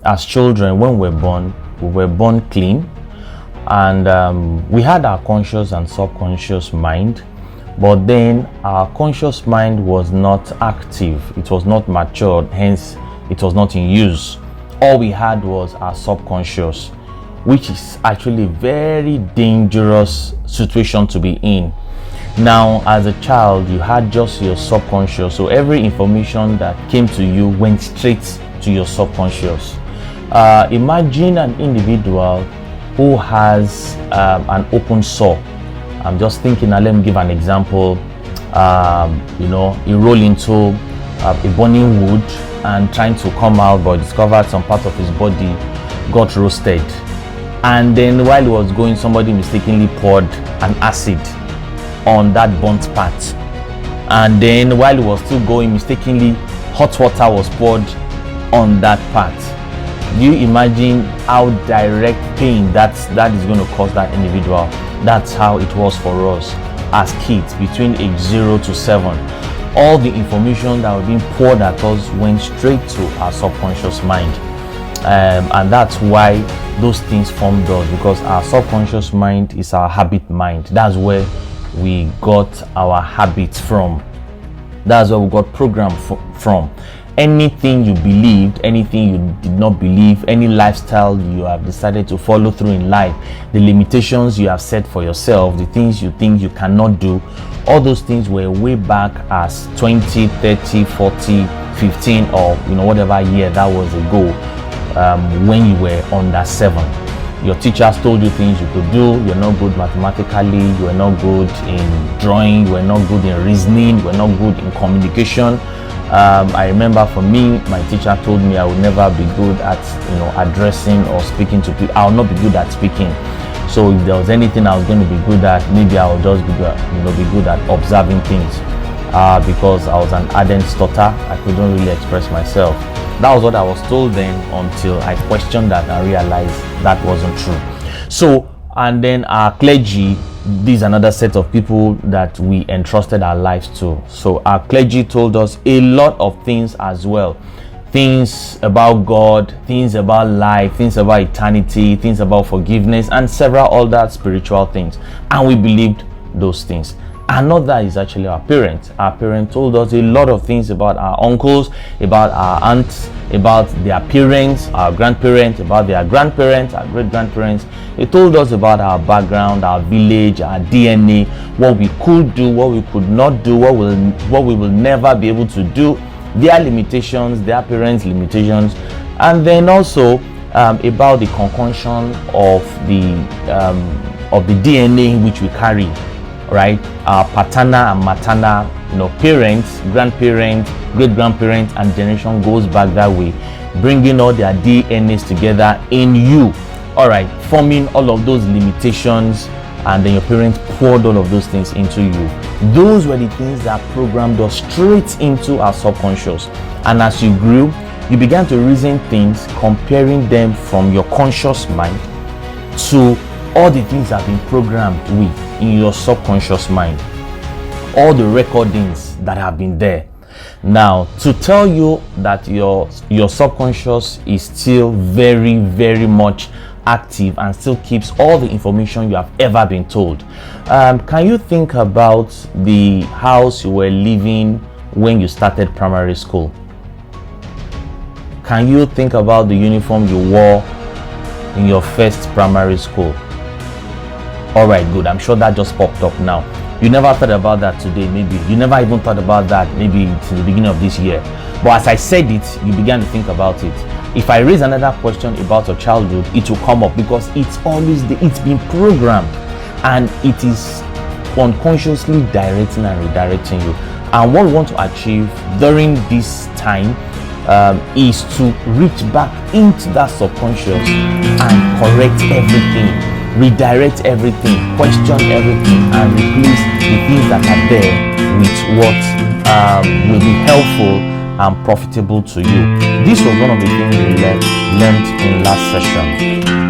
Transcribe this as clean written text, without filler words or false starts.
as children, when we were born clean, and we had our conscious and subconscious mind, but then our conscious mind was not active, it was not matured, hence it was not in use. All we had was our subconscious, which is actually a very dangerous situation to be in. Now, as a child, you had just your subconscious, so every information that came to you went straight to your subconscious. Imagine an individual who has an open sore. I'm just thinking, let me give an example. He rolled into a burning wood and trying to come out, but discovered some part of his body got roasted. And then while he was going, somebody mistakenly poured an acid on that burnt part. And then while he was still going, mistakenly hot water was poured on that part. Do you imagine how direct pain that is going to cause that individual? That's how it was for us as kids between age 0 to 7. All the information that was being poured at us went straight to our subconscious mind. And that's why those things formed us, because our subconscious mind is our habit mind. That's where we got our habits from. That's where we got programmed from. Anything you believed, anything you did not believe, any lifestyle you have decided to follow through in life, the limitations you have set for yourself, the things you think you cannot do, all those things were way back as 20, 30, 40, 15, or whatever year that was ago, when you were under 7. Your teachers told you things you could do. You're not good mathematically, you're not good in drawing, you're not good in reasoning, you're not good in communication. I remember for me, my teacher told me I would never be good at addressing or speaking to people. I will not be good at speaking. So if there was anything I was going to be good at, maybe I would just be good at observing things, because I was an ardent stutterer. I couldn't really express myself. That was what I was told then, until I questioned that and realized that wasn't true. So, and then our clergy, this is another set of people that we entrusted our lives to. So our clergy told us a lot of things as well. Things about God, things about life, things about eternity, things about forgiveness, and several other spiritual things. And we believed those things. Another is actually our parents. Our parents told us a lot of things about our uncles, about our aunts, about their parents, our grandparents, about their grandparents, our great-grandparents. They told us about our background, our village, our DNA, what we could do, what we could not do, what we will never be able to do, their limitations, their parents' limitations, and then also about the concoction of the DNA which we carry. Right, our paternal and maternal, parents, grandparents, great-grandparents, and generation goes back that way, bringing all their DNAs together in you. All right, forming all of those limitations, and then your parents poured all of those things into you. Those were the things that programmed us straight into our subconscious. And as you grew, you began to reason things, comparing them from your conscious mind to all the things that have been programmed with in your subconscious mind, all the recordings that have been there. Now, to tell you that your subconscious is still very, very much active and still keeps all the information you have ever been told. Can you think about the house you were living when you started primary school? Can you think about the uniform you wore in your first primary school? All right, good. I'm sure that just popped up now. You never thought about that today, maybe. You never even thought about that maybe since the beginning of this year. But as I said it, you began to think about it. If I raise another question about your childhood, it will come up, because it's always it's been programmed, and it is unconsciously directing and redirecting you. And what we want to achieve during this time is to reach back into that subconscious and correct everything, redirect everything, question everything, and replace the things that are there with what will be helpful and profitable to you. This was one of the things we learned in last session.